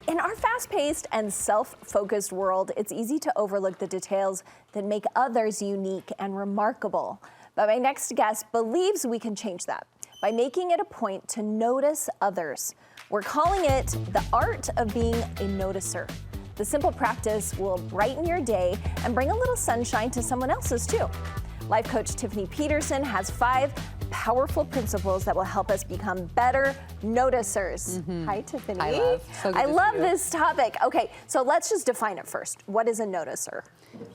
In our fast-paced and self-focused world, it's easy to overlook the details that make others unique and remarkable. But my next guest believes we can change that by making it a point to notice others. We're calling it the art of being a noticer. The simple practice will brighten your day and bring a little sunshine to someone else's too. Life coach Tiffany Peterson has 5 powerful principles that will help us become better noticers. Hi, Tiffany. Hi, love. So good I to love see you. this topic. Okay, so let's just define it first. What is a noticer?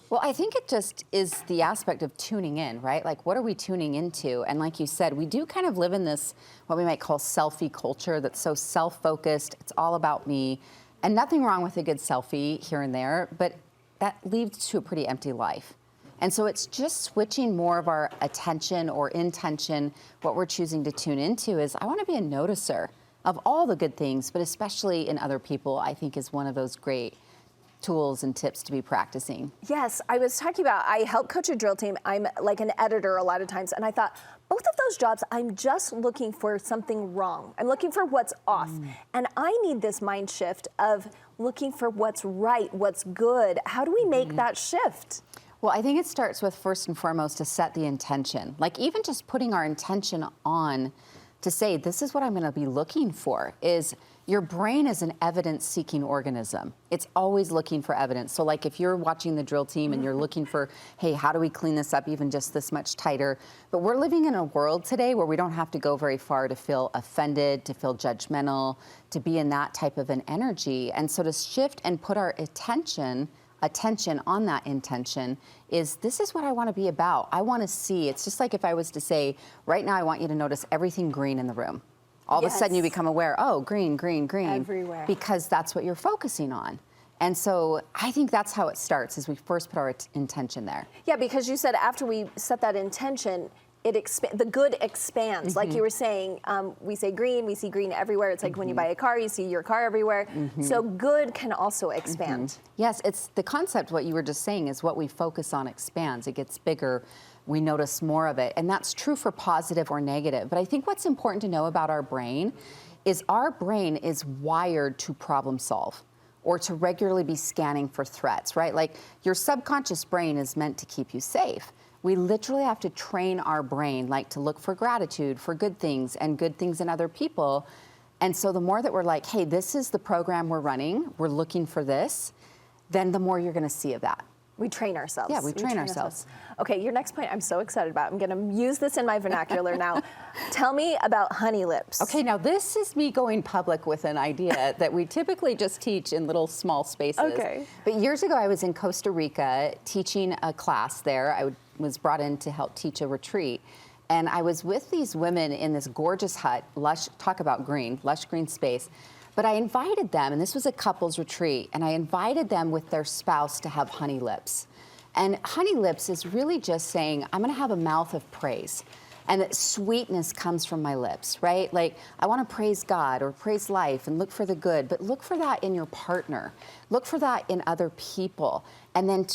Well, I think it just is the aspect of tuning in, right? Like, what are we tuning into? And like you said, we do kind of live in this, what we might call selfie culture that's so self-focused. It's all about me. And nothing wrong with a good selfie here and there, but that leads to a pretty empty life. And so it's just switching more of our attention or intention. What we're choosing to tune into is, I want to be a noticer of all the good things, but especially in other people, I think is one of those great tools and tips to be practicing. Yes, I was talking about, I help coach a drill team. I'm like an editor a lot of times, and I thought, both of those jobs, I'm just looking for something wrong. I'm looking for what's off. And I need this mind shift of looking for what's right, what's good. How do we make that shift? Well, I think it starts with, first and foremost, to set the intention. Like, even just putting our intention on to say, this is what I'm going to be looking for, is your brain is an evidence-seeking organism. It's always looking for evidence. So like, if you're watching the drill team and you're looking for, hey, how do we clean this up even just this much tighter? But we're living in a world today where we don't have to go very far to feel offended, to feel judgmental, to be in that type of an energy. And so to shift and put our attention on that intention is, this is what I want to be about. I want to see. It's just like if I was to say, right now I want you to notice everything green in the room. All of a sudden you become aware, oh, green, green, green. Everywhere. Because that's what you're focusing on. And so I think that's how it starts, is we first put our intention there. Yeah, because you said after we set that intention, the good expands. Like you were saying, we say green, we see green everywhere. It's like when you buy a car, you see your car everywhere. So good can also expand. Yes, it's the concept, what you were just saying, is what we focus on expands. It gets bigger. We notice more of it. And that's true for positive or negative. But I think what's important to know about our brain is our brain is wired to problem solve, or to regularly be scanning for threats, right? Like, your subconscious brain is meant to keep you safe. We literally have to train our brain, like, to look for gratitude, for good things, and good things in other people. And so the more that we're like, hey, this is the program we're running, we're looking for this, then the more you're going to see of that. We train ourselves. Yeah, we train ourselves. Okay, your next point I'm so excited about. I'm going to use this in my vernacular now. Tell me about honey lips. Okay, now this is me going public with an idea that we typically just teach in little small spaces. Okay. But years ago, I was in Costa Rica teaching a class there. I was brought in to help teach a retreat. And I was with these women in this gorgeous hut, lush, talk about green, lush green space. But I invited them, and this was a couples retreat, and I invited them with their spouse to have honey lips. And honey lips is really just saying, I'm going to have a mouth of praise. And that sweetness comes from my lips, right? Like, I want to praise God or praise life and look for the good, but look for that in your partner. Look for that in other people. And then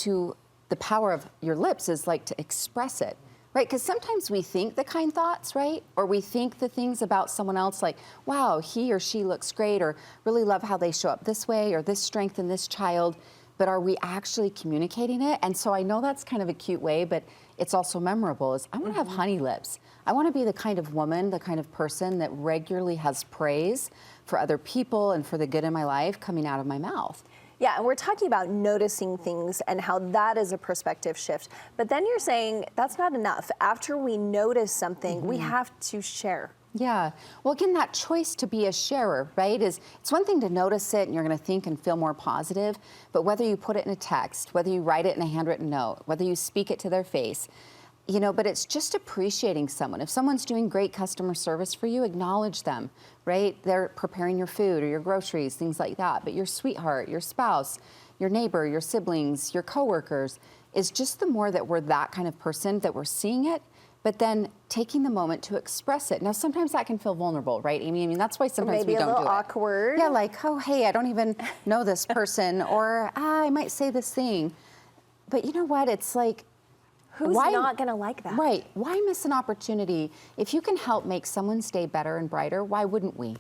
the power of your lips is like to express it. Right, because sometimes we think the kind thoughts, right? Or we think the things about someone else, like, wow, he or she looks great, or really love how they show up this way, or this strength in this child. But are we actually communicating it? And so I know that's kind of a cute way, but it's also memorable, is I want to have honey lips. I want to be the kind of woman, the kind of person that regularly has praise for other people and for the good in my life coming out of my mouth. Yeah, and we're talking about noticing things and how that is a perspective shift. But then you're saying that's not enough. After we notice something, we have to share. Yeah. Well, again, that choice to be a sharer, right, it's one thing to notice it and you're going to think and feel more positive, but whether you put it in a text, whether you write it in a handwritten note, whether you speak it to their face, you know, but it's just appreciating someone. If someone's doing great customer service for you, acknowledge them, right? They're preparing your food or your groceries, things like that. But your sweetheart, your spouse, your neighbor, your siblings, your coworkers, is just the more that we're that kind of person, that we're seeing it, but then taking the moment to express it. Now, sometimes that can feel vulnerable, right, Amy? I mean, that's why sometimes we don't do it. Maybe a little awkward. Yeah, like, oh, hey, I don't even know this person, or I might say this thing. But you know what? It's like, who's not going to like that? Right. Why miss an opportunity? If you can help make someone's day better and brighter, why wouldn't we?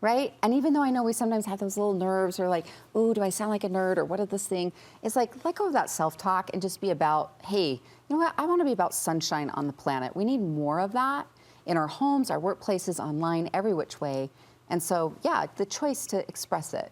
right? And even though I know we sometimes have those little nerves or like, ooh, do I sound like a nerd or what is this thing? It's like, let go of that self-talk and just be about, hey, you know what? I want to be about sunshine on the planet. We need more of that in our homes, our workplaces, online, every which way. And so, yeah, the choice to express it.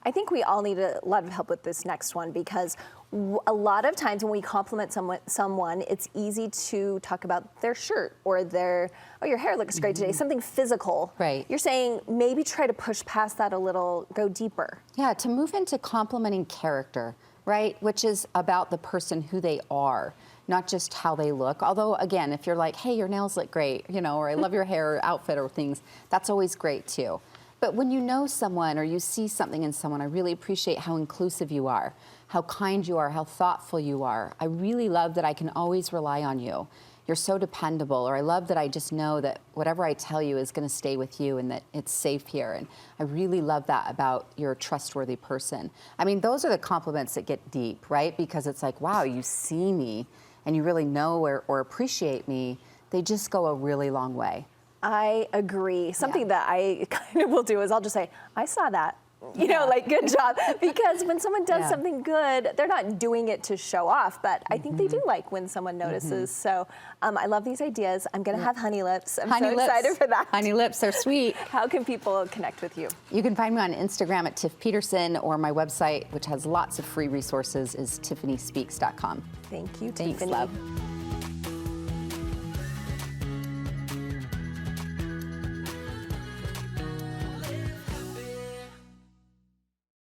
I think we all need a lot of help with this next one because a lot of times when we compliment someone, it's easy to talk about their shirt or their, oh, your hair looks great today, something physical. Right. You're saying maybe try to push past that a little, go deeper. Yeah, to move into complimenting character, right? Which is about the person who they are, not just how they look. Although, again, if you're like, hey, your nails look great, you know, or I love your hair or outfit or things, that's always great too. But when you know someone or you see something in someone, I really appreciate how inclusive you are, how kind you are, how thoughtful you are. I really love that I can always rely on you. You're so dependable. Or I love that I just know that whatever I tell you is going to stay with you and that it's safe here. And I really love that about you're a trustworthy person. I mean, those are the compliments that get deep, right? Because it's like, wow, you see me and you really know or appreciate me. They just go a really long way. I agree. Something that I kind of will do is I'll just say, I saw that. You know, like, good job. Because when someone does something good, they're not doing it to show off, but I think they do like when someone notices. So I love these ideas. I'm going to have honey lips. I'm so excited for that. Honey lips, they're sweet. How can people connect with you? You can find me on Instagram at Tiff Peterson, or my website, which has lots of free resources, is tiffanyspeaks.com. Thank you, Thanks, Tiffany. love.